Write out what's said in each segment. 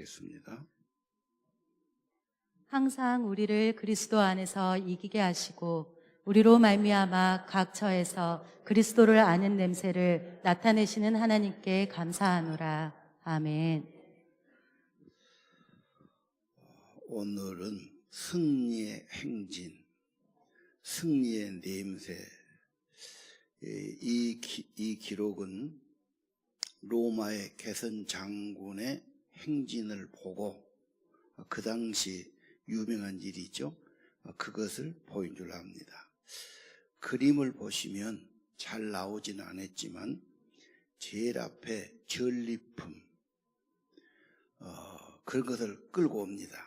하겠습니다. 항상 우리를 그리스도 안에서 이기게 하시고 우리로 말미암아 각 처에서 그리스도를 아는 냄새를 나타내시는 하나님께 감사하노라. 아멘. 오늘은 승리의 행진, 승리의 냄새. 이 기록은 로마의 개선 장군의 행진을 보고 그 당시 유명한 일이죠. 그것을 보여주려 합니다. 그림을 보시면 잘 나오지는 않았지만 제일 앞에 전리품 그런 것을 끌고 옵니다.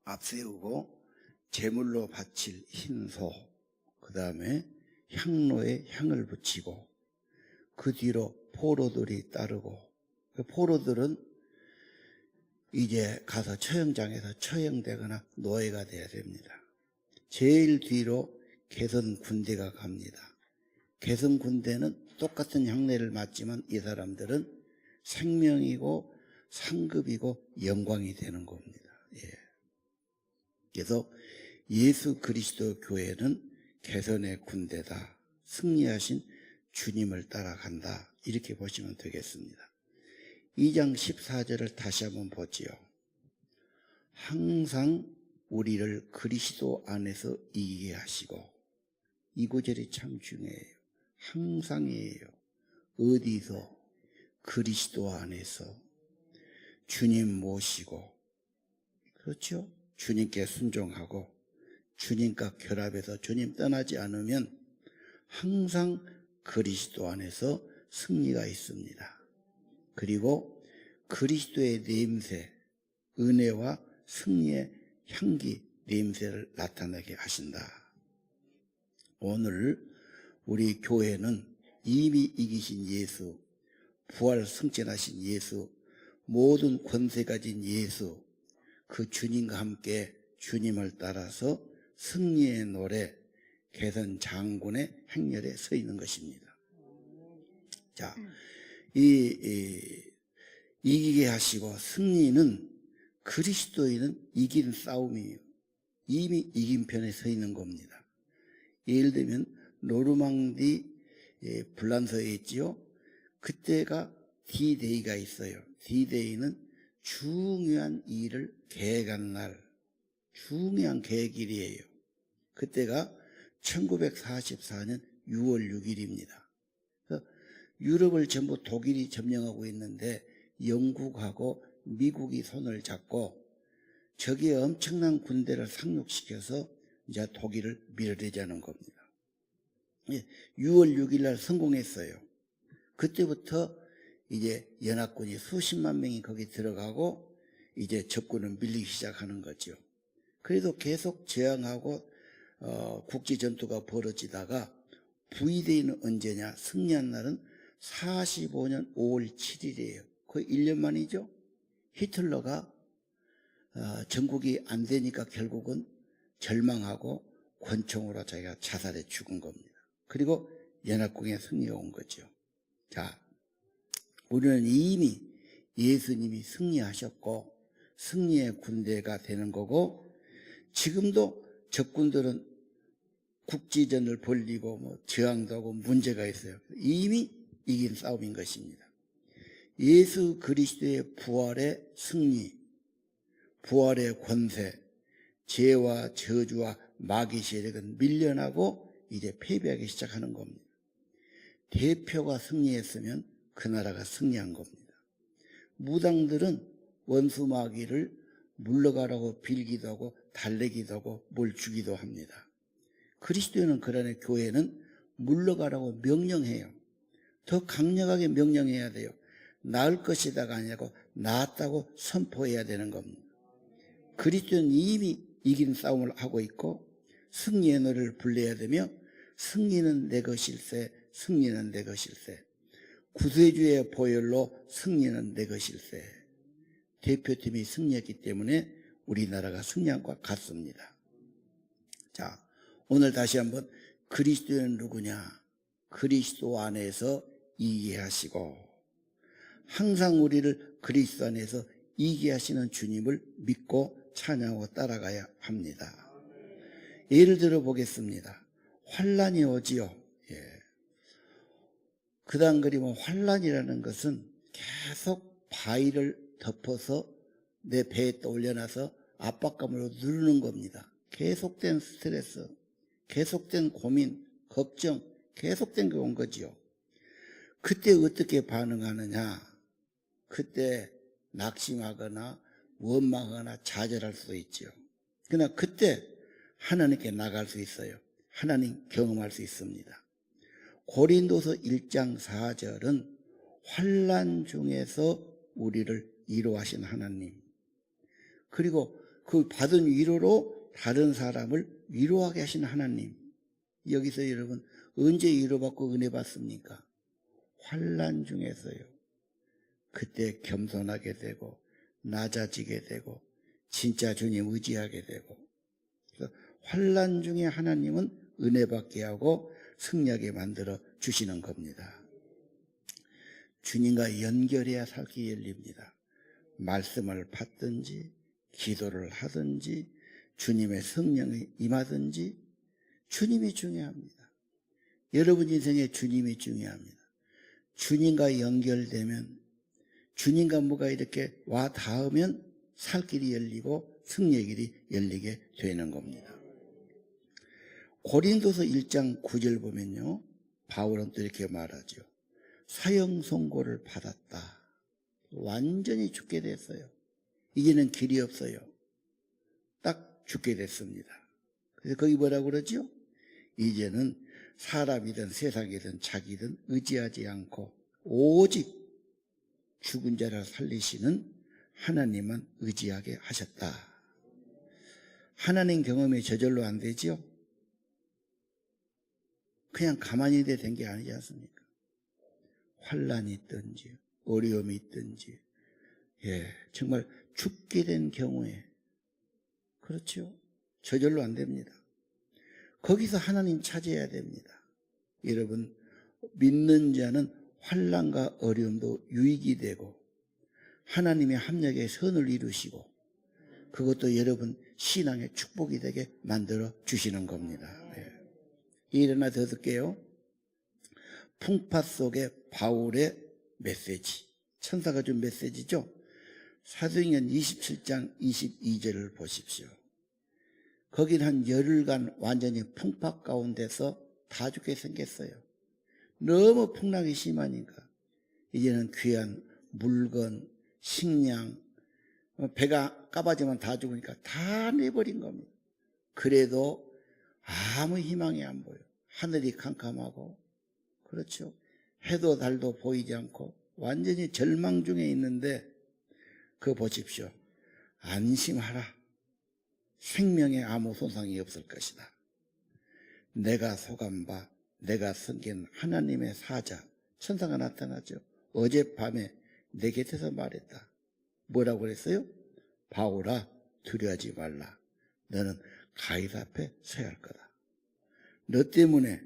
앞세우고 제물로 바칠 흰소, 그 다음에 향로에 향을 붙이고 그 뒤로 포로들이 따르고, 그 포로들은 이제 가서 처형장에서 처형되거나 노예가 돼야 됩니다. 제일 뒤로 개선 군대가 갑니다. 개선 군대는 똑같은 향례를 맞지만 이 사람들은 생명이고 상급이고 영광이 되는 겁니다. 그래서 예수 그리스도 교회는 개선의 군대다. 승리하신 주님을 따라간다. 이렇게 보시면 되겠습니다. 2장 14절을 다시 한번 보지요. 항상 우리를 그리스도 안에서 이기게 하시고, 이 구절이 참 중요해요. 항상이에요. 어디서? 그리스도 안에서 주님 모시고, 그렇죠? 주님께 순종하고 주님과 결합해서 주님 떠나지 않으면 항상 그리스도 안에서 승리가 있습니다. 그리고 그리스도의 냄새, 은혜와 승리의 향기, 냄새를 나타나게 하신다. 오늘 우리 교회는 이미 이기신 예수, 부활 승천하신 예수, 모든 권세 가진 예수, 그 주님과 함께 주님을 따라서 승리의 노래, 개선 장군의 행렬에 서 있는 것입니다. 자, 이기게 하시고 승리는 그리스도인은 이긴 싸움이에요. 이미 이긴 편에 서 있는 겁니다. 예를 들면 노르망디 불란서에 있지요. 그때가 D-Day가 있어요. D-Day는 중요한 일을 계획한 날, 중요한 계획일이에요. 그때가 1944년 6월 6일입니다. 유럽을 전부 독일이 점령하고 있는데 영국하고 미국이 손을 잡고 저기 엄청난 군대를 상륙시켜서 이제 독일을 밀어내자는 겁니다. 6월 6일 날 성공했어요. 그때부터 이제 연합군이 수십만 명이 거기 들어가고 이제 적군은 밀리기 시작하는 거죠. 그래도 계속 저항하고 국지 전투가 벌어지다가 V-Day는 언제냐? 승리한 날은 45년 5월 7일이에요. 거의 1년 만이죠. 히틀러가 전국이 안 되니까 결국은 절망하고 권총으로 자기가 자살해 죽은 겁니다. 그리고 연합군의 승리가 온 거죠. 자, 우리는 이미 예수님이 승리하셨고 승리의 군대가 되는 거고, 지금도 적군들은 국지전을 벌리고 저항도 하고 문제가 있어요. 이미 이긴 싸움인 것입니다. 예수 그리스도의 부활의 승리, 부활의 권세, 죄와 저주와 마귀 세력은 밀려나고 이제 패배하기 시작하는 겁니다. 대표가 승리했으면 그 나라가 승리한 겁니다. 무당들은 원수 마귀를 물러가라고 빌기도 하고 달래기도 하고 뭘 주기도 합니다. 그리스도인은 그러나 교회는 물러가라고 명령해요. 더 강력하게 명령해야 돼요. 나을 것이다가 아니고 나았다고 선포해야 되는 겁니다. 그리스도는 이미 이긴 싸움을 하고 있고 승리의 노래를 불러야 되며, 승리는 내 것일세, 승리는 내 것일세, 구세주의 보혈로 승리는 내 것일세. 대표팀이 승리했기 때문에 우리나라가 승리한 것 같습니다. 자, 오늘 다시 한번 그리스도는 누구냐? 그리스도 안에서 이기게 하시고 항상 우리를 그리스도 안에서 이기게 하시는 주님을 믿고 찬양하고 따라가야 합니다. 예를 들어 보겠습니다. 환란이 오지요. 그다음 그리면 환란이라는 것은 계속 바위를 덮어서 내 배에 떠올려놔서 압박감으로 누르는 겁니다. 계속된 스트레스, 계속된 고민, 걱정, 계속된 게 온 거지요. 그때 어떻게 반응하느냐? 그때 낙심하거나 원망하거나 좌절할 수도 있죠. 그러나 그때 하나님께 나갈 수 있어요. 하나님 경험할 수 있습니다. 고린도서 1장 4절은 환난 중에서 우리를 위로하신 하나님, 그리고 그 받은 위로로 다른 사람을 위로하게 하신 하나님. 여기서 여러분 언제 위로받고 은혜 받습니까? 환난 중에서요. 그때 겸손하게 되고 낮아지게 되고 진짜 주님 의지하게 되고, 그래서 환난 중에 하나님은 은혜 받게 하고 승리하게 만들어 주시는 겁니다. 주님과 연결해야 살 길이 열립니다. 말씀을 받든지 기도를 하든지 주님의 성령이 임하든지 주님이 중요합니다. 여러분 인생에 주님이 중요합니다. 주님과 연결되면, 주님과 뭐가 이렇게 와 닿으면 살 길이 열리고 승리의 길이 열리게 되는 겁니다. 고린도서 1장 9절 보면요, 바울은 또 이렇게 말하죠. 사형 선고를 받았다. 완전히 죽게 됐어요. 이제는 길이 없어요. 딱 죽게 됐습니다. 그래서 거기 뭐라고 그러죠? 이제는 사람이든 세상이든 자기든 의지하지 않고 오직 죽은 자를 살리시는 하나님만 의지하게 하셨다. 하나님 경험이 저절로 안 되지요? 그냥 가만히 된 게 아니지 않습니까? 환란이 있든지 어려움이 있든지, 정말 죽게 된 경우에, 그렇죠? 저절로 안 됩니다. 거기서 하나님 찾아야 됩니다. 여러분, 믿는 자는 환난과 어려움도 유익이 되고 하나님의 합력에 선을 이루시고 그것도 여러분 신앙의 축복이 되게 만들어 주시는 겁니다. 일어나 더 듣게요. 풍파 속에 바울의 메시지, 천사가 준 메시지죠. 사도행전 27장 22절을 보십시오. 거긴 한 열흘간 완전히 풍파 가운데서 다 죽게 생겼어요. 너무 풍랑이 심하니까 이제는 귀한 물건, 식량, 배가 까봐지면 다 죽으니까 다 내버린 겁니다. 그래도 아무 희망이 안 보여. 하늘이 캄캄하고, 그렇죠? 해도 달도 보이지 않고 완전히 절망 중에 있는데, 그거 보십시오. 안심하라. 생명에 아무 손상이 없을 것이다. 내가 속한 바, 내가 섬긴 하나님의 사자, 천사가 나타나죠. 어젯밤에 내 곁에서 말했다. 뭐라고 그랬어요? 바울아, 두려워하지 말라. 너는 가이사 앞에 서야 할 거다. 너 때문에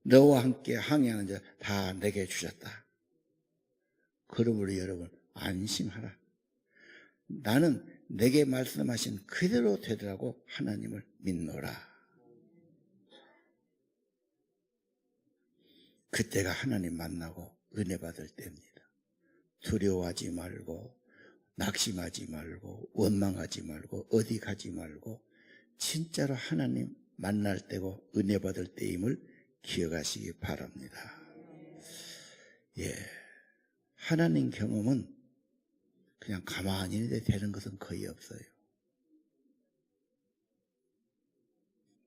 너와 함께 항해하는 자 다 내게 주셨다. 그러므로 여러분 안심하라. 나는 내게 말씀하신 그대로 되더라고 하나님을 믿노라. 그때가 하나님 만나고 은혜 받을 때입니다. 두려워하지 말고 낙심하지 말고 원망하지 말고 어디 가지 말고 진짜로 하나님 만날 때고 은혜 받을 때임을 기억하시기 바랍니다. 하나님 경험은 그냥 가만히 되는 것은 거의 없어요.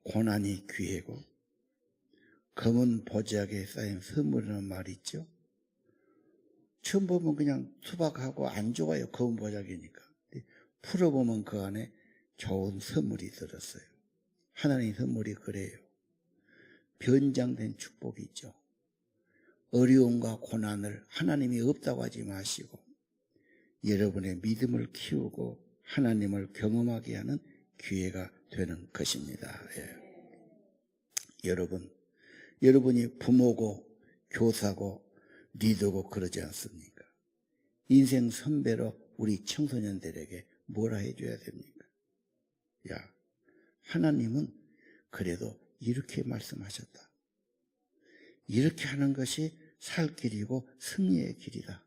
고난이 귀하고 검은 보자기에 쌓인 선물이라는 말이 있죠. 처음 보면 그냥 투박하고 안 좋아요. 검은 보자기니까. 풀어보면 그 안에 좋은 선물이 들었어요. 하나님의 선물이 그래요. 변장된 축복이 있죠. 어려움과 고난을 하나님이 없다고 하지 마시고 여러분의 믿음을 키우고 하나님을 경험하게 하는 기회가 되는 것입니다. 여러분이 부모고 교사고 리더고 그러지 않습니까? 인생 선배로 우리 청소년들에게 뭐라 해줘야 됩니까? 야, 하나님은 그래도 이렇게 말씀하셨다. 이렇게 하는 것이 살 길이고 승리의 길이다.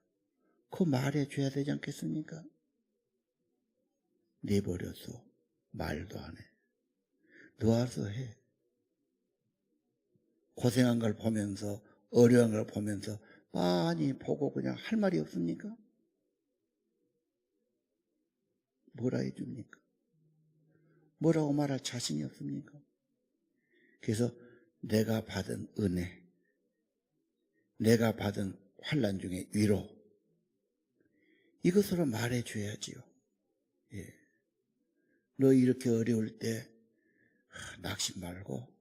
그 말해줘야 되지 않겠습니까? 내버려둬. 말도 안 해. 놓아서 해. 고생한 걸 보면서, 어려운 걸 보면서 빤히 보고 그냥 할 말이 없습니까? 뭐라 해줍니까? 뭐라고 말할 자신이 없습니까? 그래서 내가 받은 은혜, 내가 받은 환난 중에 위로, 이것으로 말해줘야지요. 예. 너 이렇게 어려울 때 낙심 말고,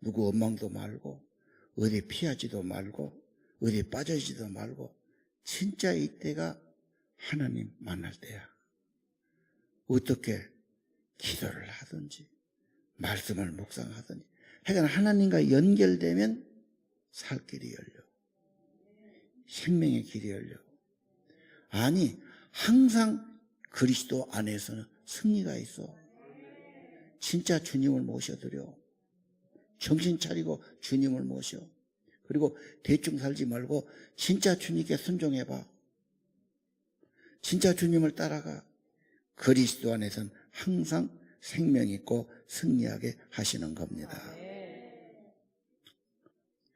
누구 원망도 말고, 어디 피하지도 말고, 어디 빠져지도 말고, 진짜 이때가 하나님 만날 때야. 어떻게 기도를 하든지 말씀을 묵상하든지 하여간 하나님과 연결되면 살 길이 열려. 생명의 길이 열려. 아니, 항상 그리스도 안에서는 승리가 있어. 진짜 주님을 모셔드려. 정신 차리고 주님을 모셔. 그리고 대충 살지 말고 진짜 주님께 순종해봐. 진짜 주님을 따라가. 그리스도 안에서는 항상 생명 있고 승리하게 하시는 겁니다.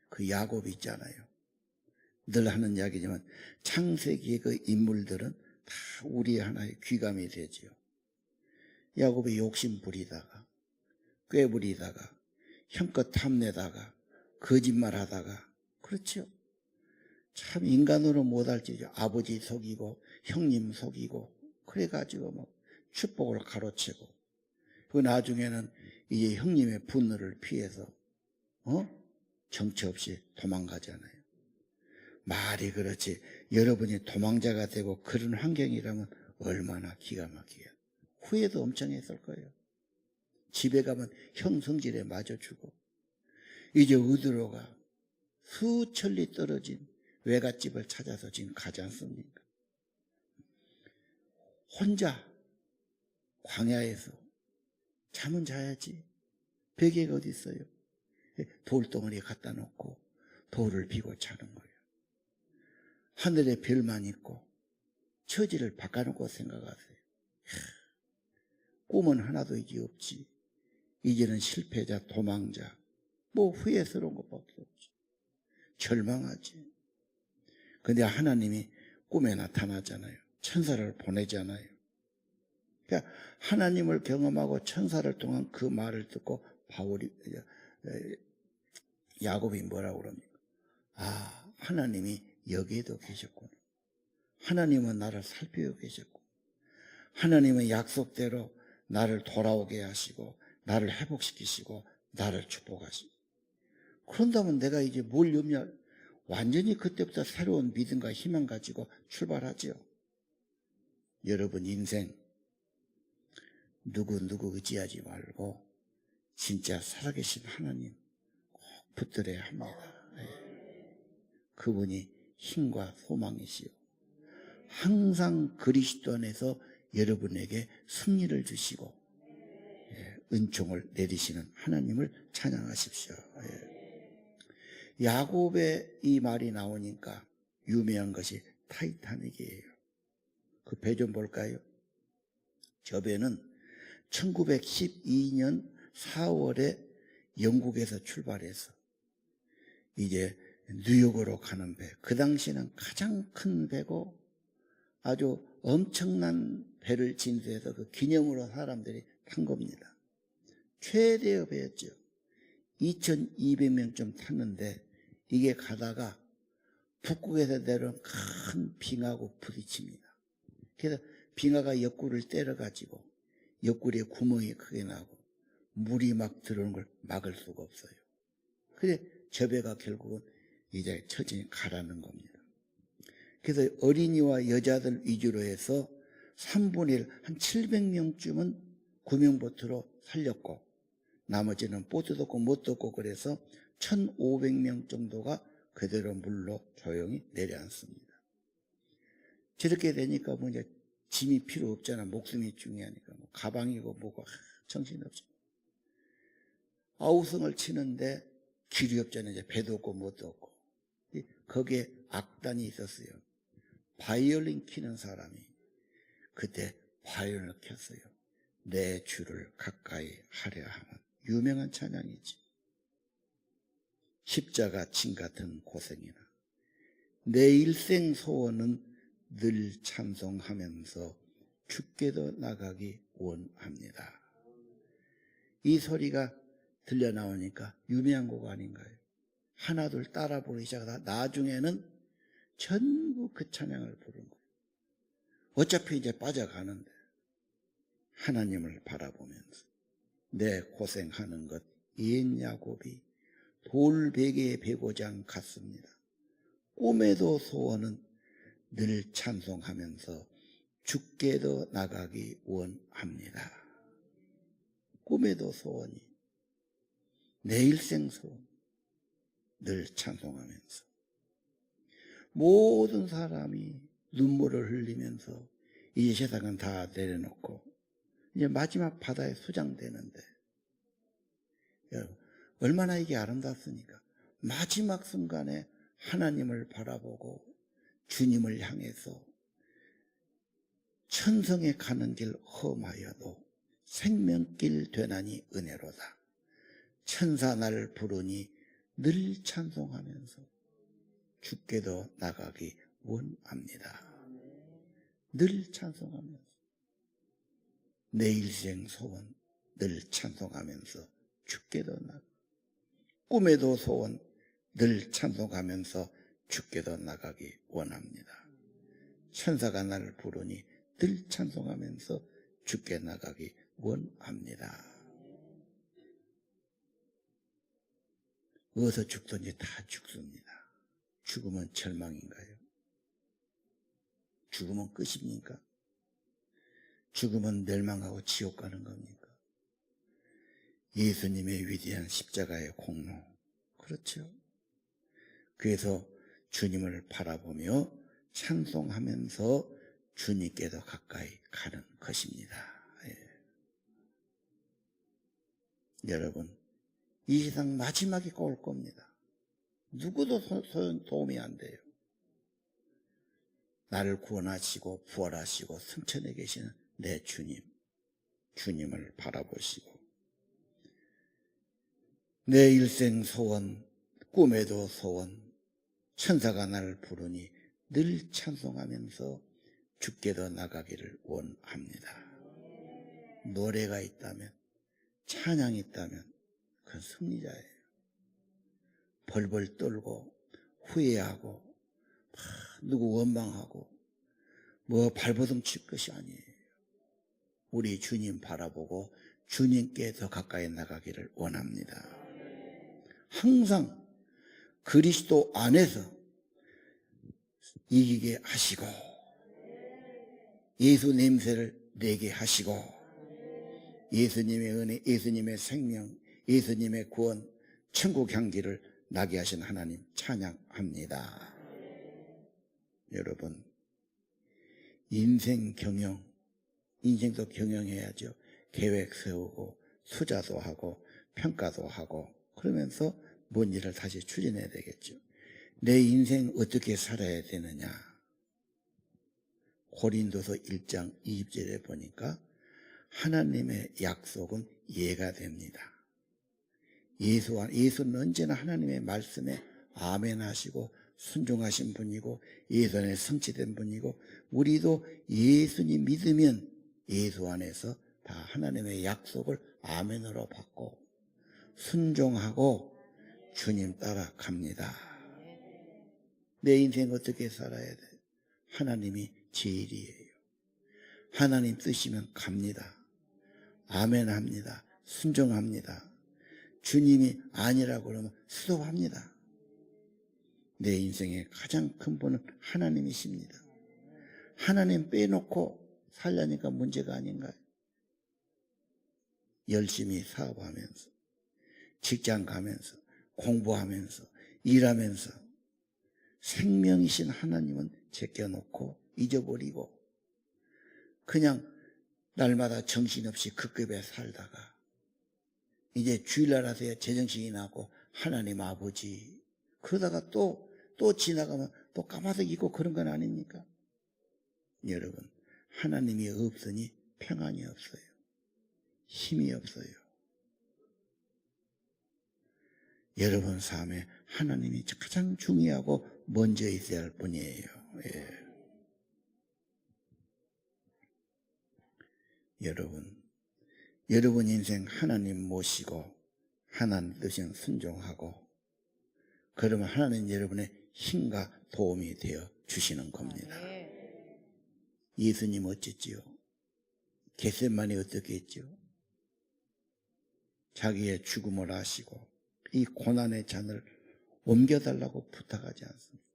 그 야곱 있잖아요. 늘 하는 이야기지만 창세기의 그 인물들은 다 우리의 하나의 귀감이 되지요. 야곱이 욕심 부리다가, 꾀부리다가, 형껏 탐내다가, 거짓말하다가, 그렇죠. 참 인간으로 못할지죠. 아버지 속이고 형님 속이고 그래가지고 뭐 축복을 가로채고, 그 나중에는 이제 형님의 분노를 피해서 정처 없이 도망가잖아요. 말이 그렇지, 여러분이 도망자가 되고 그런 환경이라면 얼마나 기가 막히게, 후회도 엄청 했을 거예요. 집에 가면 형 성질에 맞아 주고, 이제 어디로 가? 수천리 떨어진 외갓집을 찾아서 지금 가지 않습니까? 혼자 광야에서 잠은 자야지. 베개가 어디 있어요? 돌덩어리에 갖다 놓고 돌을 비고 자는 거예요. 하늘에 별만 있고 처지를 바꿔놓고 생각하세요. 꿈은 하나도 이제 없지. 이제는 실패자, 도망자, 뭐 후회스러운 것밖에 없지. 절망하지. 근데 하나님이 꿈에 나타나잖아요. 천사를 보내잖아요. 그러니까 하나님을 경험하고 천사를 통한 그 말을 듣고 야곱이 뭐라고 그럽니까? 아, 하나님이 여기에도 계셨구나. 하나님은 나를 살피고 계셨고, 하나님은 약속대로 나를 돌아오게 하시고, 나를 회복시키시고, 나를 축복하시고. 그런다면 내가 이제 뭘 염려? 완전히 그때부터 새로운 믿음과 희망 가지고 출발하죠. 여러분 인생 누구 의지하지 말고 진짜 살아계신 하나님 꼭 붙들어야 합니다. 그분이 힘과 소망이시요, 항상 그리스도 안에서 여러분에게 승리를 주시고 은총을 내리시는 하나님을 찬양하십시오. 야곱의 이 말이 나오니까 유명한 것이 타이타닉이에요. 그 배 좀 볼까요? 저 배는 1912년 4월에 영국에서 출발해서 이제 뉴욕으로 가는 배, 그 당시에는 가장 큰 배고 아주 엄청난 배를 진수해서 그 기념으로 사람들이 탄 겁니다. 최대의 배였죠. 2200명쯤 탔는데 이게 가다가 북극에서 내려온 큰 빙하고 부딪힙니다. 그래서 빙하가 옆구리를 때려가지고 옆구리에 구멍이 크게 나고 물이 막 들어오는 걸 막을 수가 없어요. 그래 저 배가 결국은 이제 천천히 가라는 겁니다. 그래서 어린이와 여자들 위주로 해서 3분의 1, 한 700명쯤은 구명보트로 살렸고, 나머지는 보트도 없고 뭣도 없고 그래서 1500명 정도가 그대로 물로 조용히 내려앉습니다. 저렇게 되니까 뭐 이제 짐이 필요 없잖아. 목숨이 중요하니까. 뭐 가방이고 뭐고 정신없죠. 아우성을 치는데 길이 없잖아요. 이제 배도 없고 뭣도 없고. 거기에 악단이 있었어요. 바이올린 키는 사람이 그때 바이올린을 켰어요. 내 주를 가까이 하려 하면. 유명한 찬양이지. 십자가 진 같은 고생이나 내 일생 소원은 늘 찬송하면서 주께도 나가기 원합니다. 이 소리가 들려 나오니까 유명한 곡 아닌가요? 하나둘 따라 부르기 시작하다 나중에는 전부 그 찬양을 부른 거예요. 어차피 이제 빠져가는데 하나님을 바라보면서 내 고생하는 것 옛 야곱이 돌베개의 배고장 같습니다. 꿈에도 소원은 늘 찬송하면서 주께도 나가기 원합니다. 꿈에도 소원이 내 일생 소원 늘 찬송하면서 모든 사람이 눈물을 흘리면서 이제 세상은 다 내려놓고 이제 마지막 바다에 수장되는데 여러분 얼마나 이게 아름답습니까? 마지막 순간에 하나님을 바라보고 주님을 향해서 천성에 가는 길 험하여도 생명길 되나니 은혜로다. 천사 날 부르니 늘 찬송하면서 주께도 나가기 원합니다. 늘 찬송하면서 내 일생 소원 늘 찬송하면서 주께도 나가. 꿈에도 소원 늘 찬송하면서 주께도 나가기 원합니다. 천사가 나를 부르니 늘 찬송하면서 주께 나가기 원합니다. 어디서 죽든지 다 죽습니다. 죽으면 절망인가요? 죽으면 끝입니까? 죽으면 멸망하고 지옥 가는 겁니까? 예수님의 위대한 십자가의 공로, 그렇죠? 그래서 주님을 바라보며 찬송하면서 주님께도 가까이 가는 것입니다. 여러분, 이 세상 마지막이 올 겁니다. 누구도 도움이 안 돼요. 나를 구원하시고 부활하시고 승천해 계시는 내 주님, 주님을 바라보시고 내 일생 소원, 꿈에도 소원, 천사가 나를 부르니 늘 찬송하면서 주께도 나가기를 원합니다. 노래가 있다면, 찬양이 있다면 그건 승리자예요. 벌벌 떨고 후회하고 누구 원망하고 뭐 발버둥 칠 것이 아니에요. 우리 주님 바라보고 주님께 더 가까이 나가기를 원합니다. 항상 그리스도 안에서 이기게 하시고 예수 냄새를 내게 하시고 예수님의 은혜, 예수님의 생명, 예수님의 구원, 천국 향기를 나게 하신 하나님 찬양합니다. 여러분, 인생 경영, 인생도 경영해야죠. 계획 세우고 투자도 하고 평가도 하고 그러면서 뭔 일을 다시 추진해야 되겠죠. 내 인생 어떻게 살아야 되느냐. 고린도서 1장 20절에 보니까 하나님의 약속은 예가 됩니다. 예수는 언제나 하나님의 말씀에 아멘 하시고 순종하신 분이고 예수 안에 성취된 분이고 우리도 예수님 믿으면 예수 안에서 다 하나님의 약속을 아멘으로 받고 순종하고 주님 따라갑니다. 내 인생 어떻게 살아야 돼? 하나님이 제일이에요. 하나님 뜻이면 갑니다. 아멘 합니다. 순종합니다. 주님이 아니라고 그러면 스톱합니다. 내 인생의 가장 큰 분은 하나님이십니다. 하나님 빼놓고 살려니까 문제가 아닌가요? 열심히 사업하면서 직장 가면서 공부하면서 일하면서 생명이신 하나님은 제껴놓고 잊어버리고 그냥 날마다 정신없이 급급해 살다가 이제 주일날 와서 제정신이 나고 하나님 아버지 그러다가 또 지나가면 또 까마득 있고 그런 건 아닙니까? 여러분, 하나님이 없으니 평안이 없어요. 힘이 없어요. 여러분 삶에 하나님이 가장 중요하고 먼저 있어야 할 분이에요. 예. 여러분 인생 하나님 모시고 하나님 뜻에 순종하고 그러면 하나님 여러분의 힘과 도움이 되어 주시는 겁니다. 예수님 어쨌지요? 겟세마니 어떻게 했죠? 자기의 죽음을 아시고 이 고난의 잔을 옮겨달라고 부탁하지 않습니다.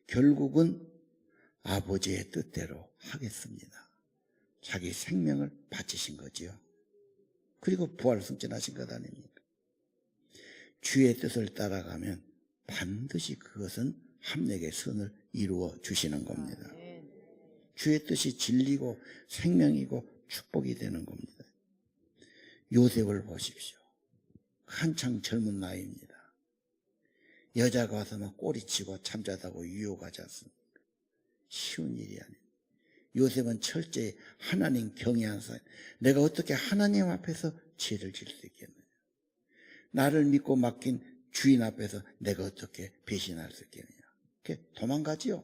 결국은 아버지의 뜻대로 하겠습니다. 자기 생명을 바치신 거지요. 그리고 부활승천하신 것 아닙니까? 주의 뜻을 따라가면 반드시 그것은 합력의 선을 이루어 주시는 겁니다. 주의 뜻이 진리고 생명이고 축복이 되는 겁니다. 요셉을 보십시오. 한창 젊은 나이입니다. 여자가 와서 막 꼬리치고 잠자다고 유혹하지 않습니까? 쉬운 일이 아닙니다. 요셉은 철저히 하나님 경외한 사람. 내가 어떻게 하나님 앞에서 죄를 질 수 있겠느냐. 나를 믿고 맡긴 주인 앞에서 내가 어떻게 배신할 수 있겠느냐. 이렇게 도망가지요.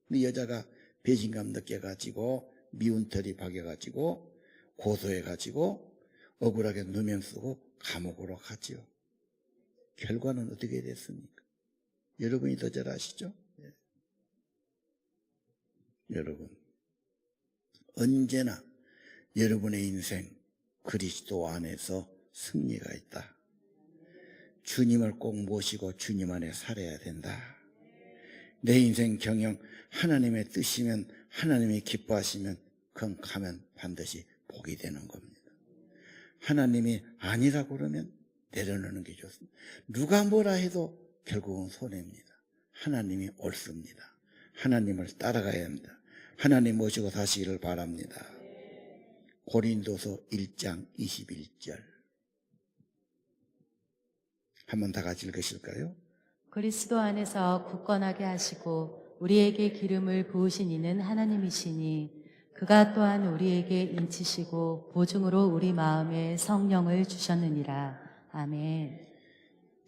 근데 여자가 배신감 느껴가지고 미운 털이 박여가지고 고소해가지고 억울하게 누명 쓰고 감옥으로 가지요. 결과는 어떻게 됐습니까? 여러분이 더 잘 아시죠? 예. 여러분, 언제나 여러분의 인생 그리스도 안에서 승리가 있다. 주님을 꼭 모시고 주님 안에 살아야 된다. 내 인생 경영 하나님의 뜻이면 하나님이 기뻐하시면 그건 가면 반드시 복이 되는 겁니다. 하나님이 아니라고 그러면 내려놓는 게 좋습니다. 누가 뭐라 해도 결국은 손해입니다. 하나님이 옳습니다. 하나님을 따라가야 합니다. 하나님 모시고 사시기를 바랍니다. 고린도서 1장 21절 한번 다 같이 읽으실까요? 그리스도 안에서 굳건하게 하시고 우리에게 기름을 부으신 이는 하나님이시니 그가 또한 우리에게 인치시고 보증으로 우리 마음에 성령을 주셨느니라. 아멘.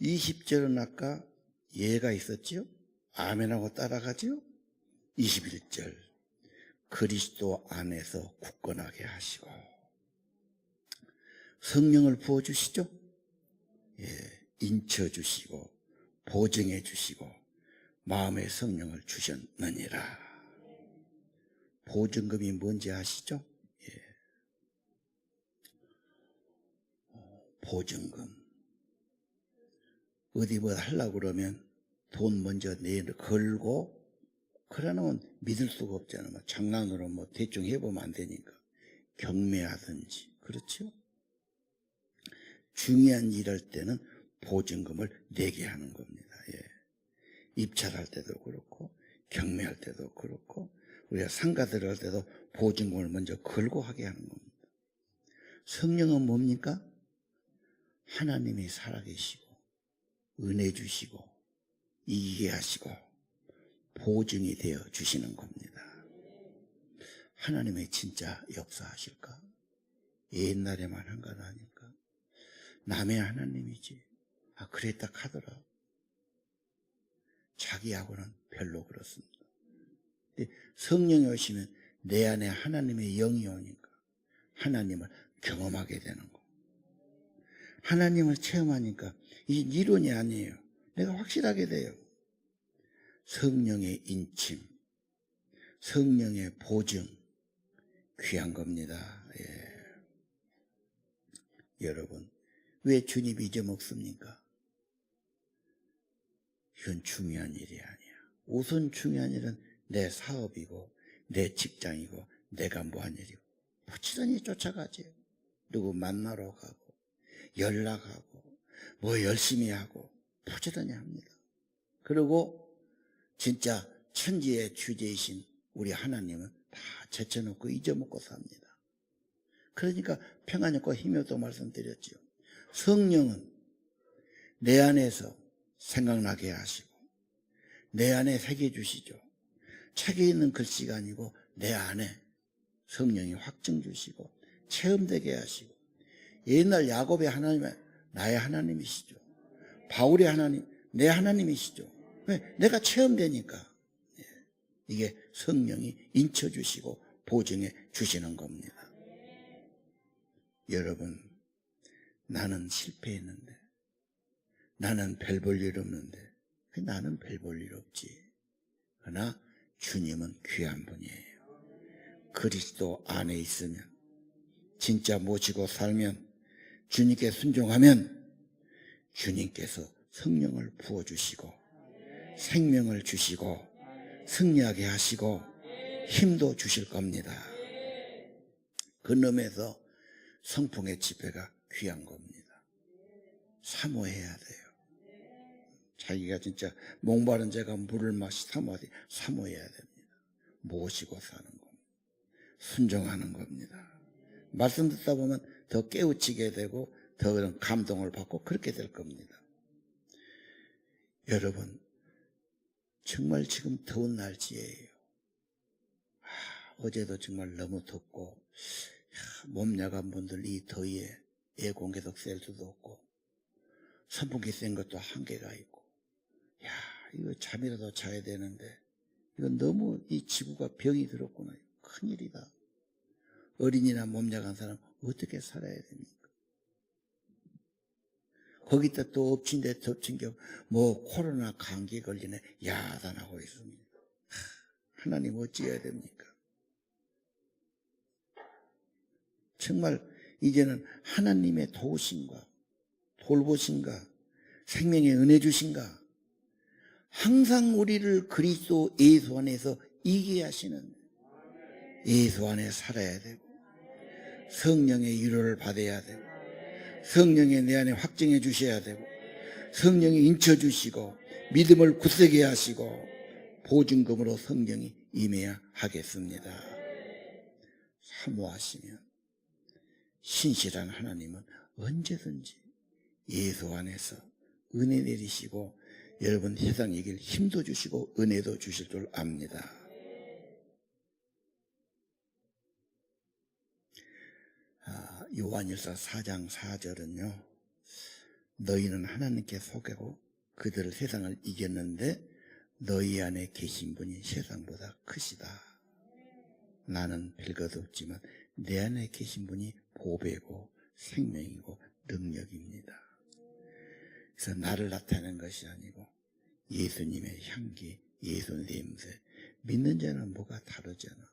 20절은 아까 예가 있었지요? 아멘하고 따라가지요? 21절 그리스도 안에서 굳건하게 하시고 성령을 부어주시죠? 예, 인쳐주시고 보증해주시고 마음의 성령을 주셨느니라. 보증금이 뭔지 아시죠? 예. 보증금. 어디 뭐 하려고 그러면 돈 먼저 걸고 그러면 믿을 수가 없잖아요. 장난으로 뭐 대충 해보면 안 되니까. 경매하든지. 그렇죠? 중요한 일 할 때는 보증금을 내게 하는 겁니다. 예. 입찰할 때도 그렇고 경매할 때도 그렇고 우리가 상가 들어갈 때도 보증금을 먼저 걸고 하게 하는 겁니다. 성령은 뭡니까? 하나님이 살아계시고 은혜 주시고 이기게 하시고 보증이 되어 주시는 겁니다. 하나님의 진짜 역사하실까? 옛날에만 한 건 아닐까? 남의 하나님이지. 아, 그랬다 하더라. 자기하고는 별로 그렇습니다. 성령이 오시면 내 안에 하나님의 영이 오니까 하나님을 경험하게 되는 거. 하나님을 체험하니까 이 이론이 아니에요. 내가 확실하게 돼요. 성령의 인침, 성령의 보증, 귀한 겁니다. 예. 여러분, 왜 주님 잊어먹습니까? 이건 중요한 일이 아니야. 우선 중요한 일은 내 사업이고 내 직장이고 내가 뭐한 일이고 부지런히 쫓아가지. 누구 만나러 가고 연락하고 뭐 열심히 하고 부지런히 합니다. 그리고 진짜 천지의 주제이신 우리 하나님은 다 제쳐놓고 잊어먹고 삽니다. 그러니까 평안이 없고 힘이 없다고 말씀드렸죠. 성령은 내 안에서 생각나게 하시고 내 안에 새겨주시죠. 책에 있는 글씨가 아니고 내 안에 성령이 확증 주시고 체험되게 하시고, 옛날 야곱의 하나님은 나의 하나님이시죠. 바울의 하나님, 내 하나님이시죠. 왜? 내가 체험되니까. 이게 성령이 인쳐주시고 보증해 주시는 겁니다. 여러분, 나는 실패했는데, 나는 별 볼 일 없는데, 나는 별 볼 일 없지. 그러나 주님은 귀한 분이에요. 그리스도 안에 있으면, 진짜 모시고 살면, 주님께 순종하면 주님께서 성령을 부어주시고 생명을 주시고 승리하게 하시고 힘도 주실 겁니다. 그놈에서 성풍의 집회가 귀한 겁니다. 사모해야 돼요. 자기가 진짜 목마른 자가 물을 마시 사모해야 됩니다. 모시고 사는 겁니다. 순종하는 겁니다. 말씀 듣다 보면 더 깨우치게 되고 더 그런 감동을 받고 그렇게 될 겁니다. 여러분, 정말 지금 더운 날씨예요. 어제도 정말 너무 덥고, 몸 야간 분들 이 더위에 에어컨 계속 쐴 수도 없고, 선풍기 센 것도 한계가 있고, 이거 잠이라도 자야 되는데, 이건 너무 이 지구가 병이 들었구나. 큰일이다. 어린이나 몸 약한 사람 어떻게 살아야 됩니까? 거기다 또 엎친 데 덮친 게 뭐 코로나 감기 걸리네 야단하고 있습니다. 하나님 어찌해야 됩니까? 정말 이제는 하나님의 도우심과 돌보심과 생명의 은혜 주신가, 항상 우리를 그리스도 예수 안에서 이기게 하시는 예수 안에 살아야 되고, 성령의 위로를 받아야 되고, 성령의 내 안에 확증해 주셔야 되고, 성령이 인쳐 주시고 믿음을 굳세게 하시고 보증금으로 성령이 임해야 하겠습니다. 사모하시면 신실한 하나님은 언제든지 예수 안에서 은혜 내리시고 여러분 세상 이길 힘도 주시고 은혜도 주실 줄 압니다. 요한일서 4장 4절은요, 너희는 하나님께 속하고 그들을 세상을 이겼는데 너희 안에 계신 분이 세상보다 크시다. 나는 별것 없지만 내 안에 계신 분이 보배고 생명이고 능력입니다. 그래서 나를 나타내는 것이 아니고 예수님의 향기, 예수 냄새. 믿는 자는 뭐가 다르잖아.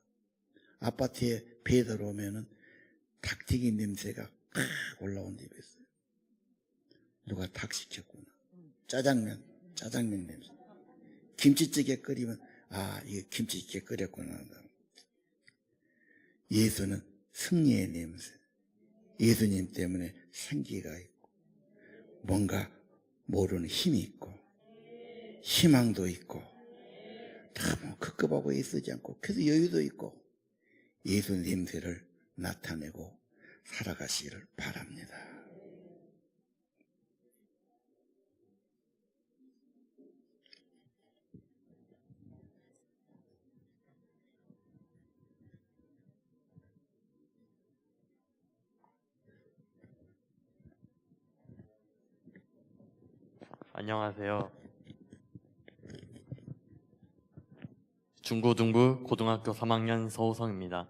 아파트에 배 들어오면은 닭튀김 냄새가 올라온 데 있어요. 누가 닭 시켰구나. 짜장면 냄새. 김치찌개 끓이면 이게 김치찌개 끓였구나. 예수는 승리의 냄새. 예수님 때문에 생기가 있고 뭔가 모르는 힘이 있고 희망도 있고 너무 급급하고 애쓰지 않고 그래서 여유도 있고 예수 냄새를 나타내고 살아가시기를 바랍니다. 안녕하세요. 중고등부 고등학교 3학년 서우성입니다.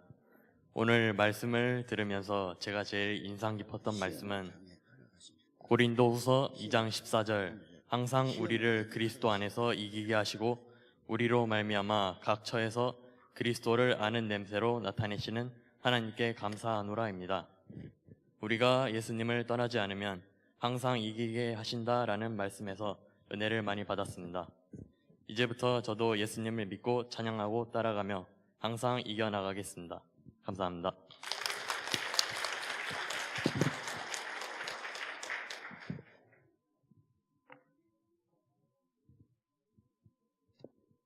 오늘 말씀을 들으면서 제가 제일 인상 깊었던 말씀은 고린도후서 2장 14절, 항상 우리를 그리스도 안에서 이기게 하시고 우리로 말미암아 각 처에서 그리스도를 아는 냄새로 나타내시는 하나님께 감사하노라입니다. 우리가 예수님을 떠나지 않으면 항상 이기게 하신다라는 말씀에서 은혜를 많이 받았습니다. 이제부터 저도 예수님을 믿고 찬양하고 따라가며 항상 이겨나가겠습니다. 감사합니다.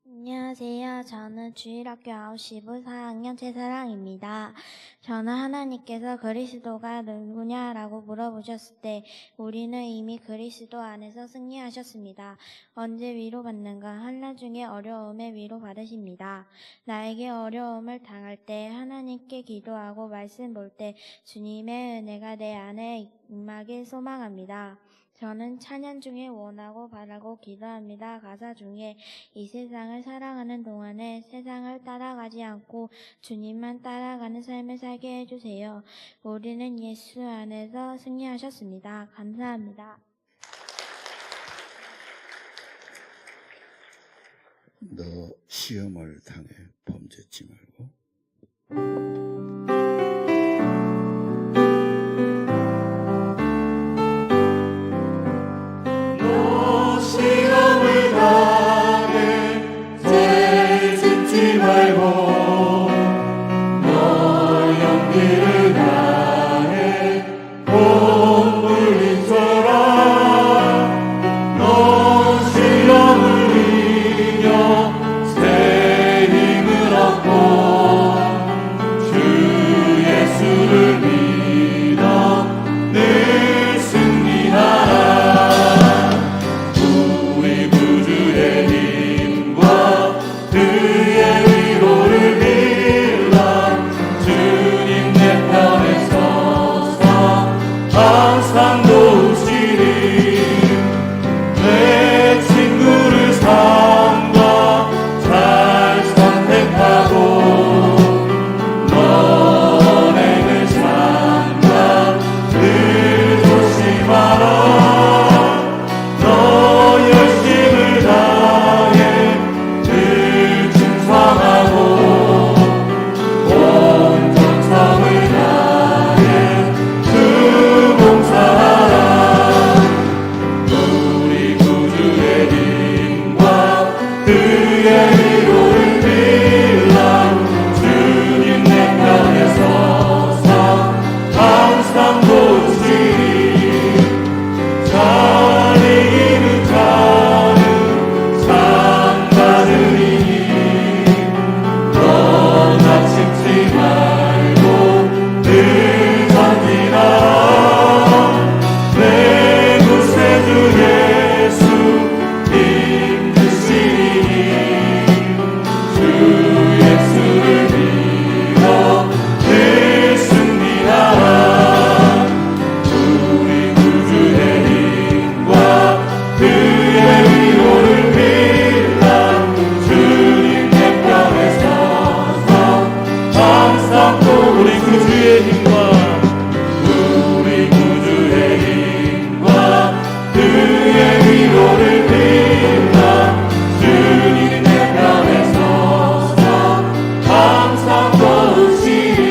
안녕하세요. 저는 주일학교 9시부 4학년 최사랑입니다. 저는 하나님께서 그리스도가 누구냐라고 물어보셨을 때 우리는 이미 그리스도 안에서 승리하셨습니다. 언제 위로받는가? 한날 중에 어려움에 위로받으십니다. 나에게 어려움을 당할 때 하나님께 기도하고 말씀 볼 때 주님의 은혜가 내 안에 임하길 소망합니다. 저는 찬양 중에 원하고 바라고 기도합니다. 가사 중에 이 세상을 사랑하는 동안에 세상을 따라가지 않고 주님만 따라가는 삶을 살게 해주세요. 우리는 예수 안에서 승리하셨습니다. 감사합니다. 너 시험을 당해 범죄치 말고 시험을 당해 죄 짓지 말고 너 연기를 다해 온 물리쳐라. 너 시험을 이겨 새 힘을 얻고 주 예수를 믿어 늘 승리하라. 그의 위로를 빌라. 주님 내 편에 서서 항상 도우시리. 내 친구를 삼가 잘 선택하고 너네를 삼가 늘 조심하라. 너 열심을 다해 온 정성을 다해 주 봉사하라. 우리 구주의 힘과 그의 위로를 빌라. 주님 내 편에 서서 항상 도우시리. 잘 이기는 자는 상 받으리니 다치지 말고 늘 전진하라. 내 구세주 예수 힘드시니 주 예수를 믿어 늘 승리하라. 우리 구주의 힘과 그의 위로를 빌라. 주님 내 편에 서서 항상 또 우리 구주의 힘과 그의 위로를 빌라. 주님 내 편에 서서 항상 도우시리.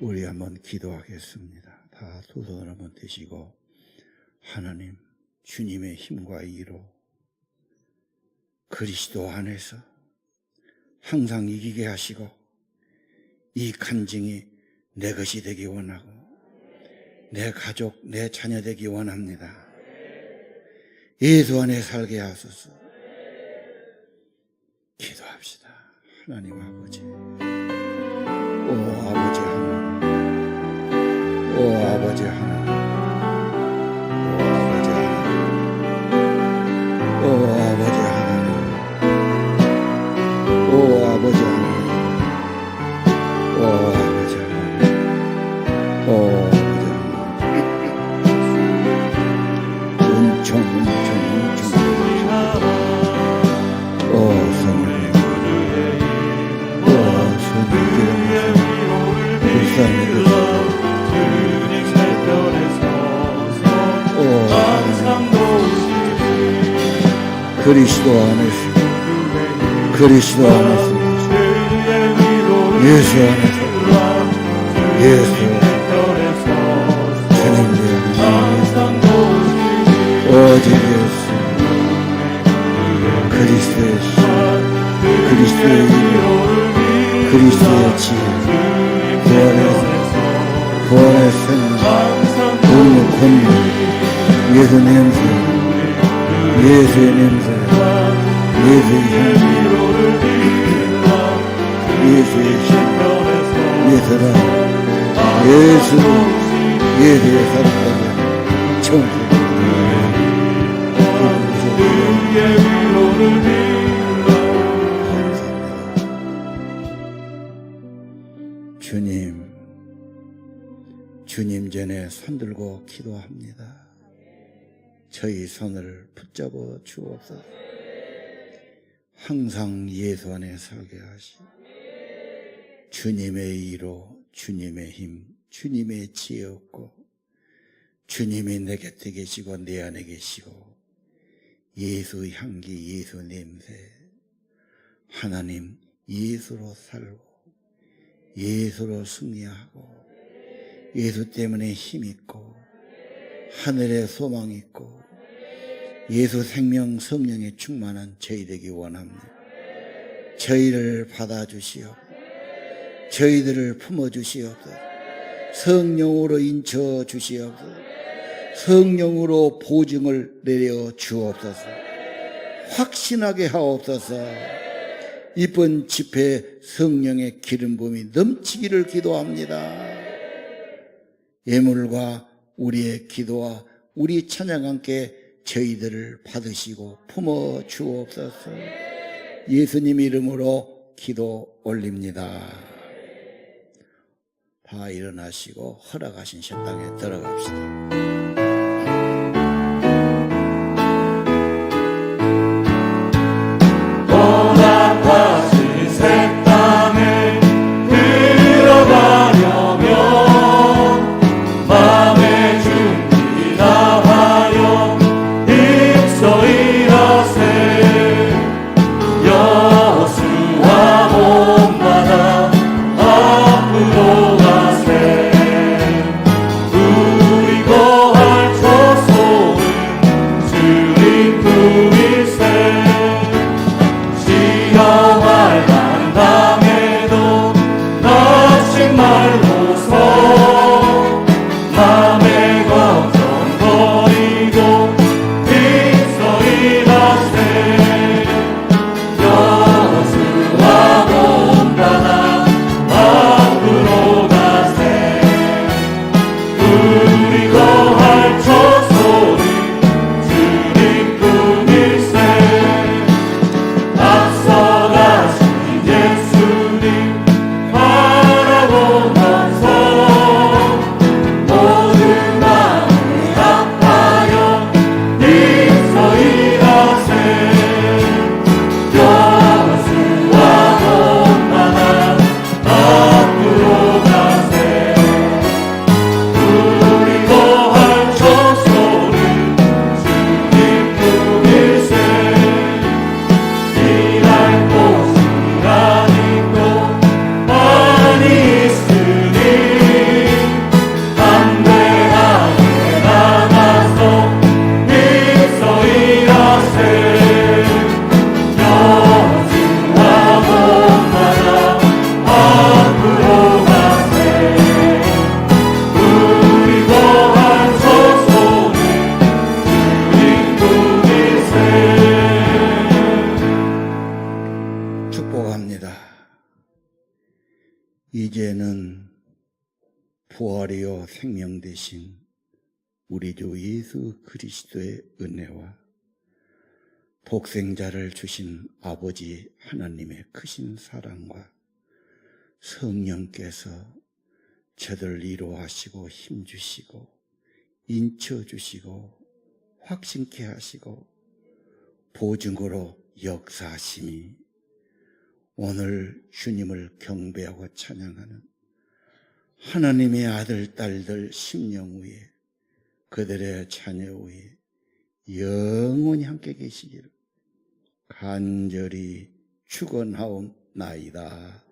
우리 한번 기도하겠습니다. 다 두 손을 한번 드시고 하나님 주님의 힘과 위로 그리스도 안에서 항상 이기게 하시고 이 간증이 내 것이 되기 원하고 내 가족, 내 자녀 되기 원합니다. 예수 안에 살게 하소서. 기도합시다. 하나님 아버지, 오 아버지 하나님, 오 아버지 하나님, 오 아버지 하나님, 오 아버지 하나님, 오 아버지 하나님, 오 아버지 하나님, 은총 오 성령, 오 성령, 불쌍히 그리스도 안에서 그리스도 안에서 예수 안에서 예수 주님의 오직 예수 그리스도의 신 그리스도의 이름 그리스도의 지혜 구원의 생명 권능 예수 냄새 예수의 냄새 예수의 향기, 예수의 향, 예수라, 예수의 살았다고 청소를 주님 전에 손들고 기도합니다. 저희 손을 붙잡아 주옵소서. 항상 예수 안에 서게 하시고 주님의 의로, 주님의 힘, 주님의 지혜 없고 주님이 내 곁에 계시고 내 안에 계시고 예수 향기, 예수 냄새, 하나님 예수로 살고 예수로 승리하고 예수 때문에 힘 있고 하늘에 소망 있고 예수 생명 성령에 충만한 저희 되기 원합니다. 저희를 받아주시옵소서. 저희들을 품어주시옵소서. 성령으로 인쳐 주시옵소서. 성령으로 보증을 내려 주옵소서. 확신하게 하옵소서. 이번 집회 성령의 기름 부음이 넘치기를 기도합니다. 예물과 우리의 기도와 우리 찬양 함께 저희들을 받으시고 품어 주옵소서. 예수님 이름으로 기도 올립니다. 다 일어나시고 허락하신 식당에 들어갑시다. 이제는 부활이요 생명 되신 우리 주 예수 그리스도의 은혜와 독생자를 주신 아버지 하나님의 크신 사랑과 성령께서 저들 위로하시고 힘주시고 인쳐주시고 확신케 하시고 보증으로 역사하심이 오늘 주님을 경배하고 찬양하는 하나님의 아들, 딸들 심령 위에 그들의 자녀 위에 영원히 함께 계시기를 간절히 축원하옵나이다.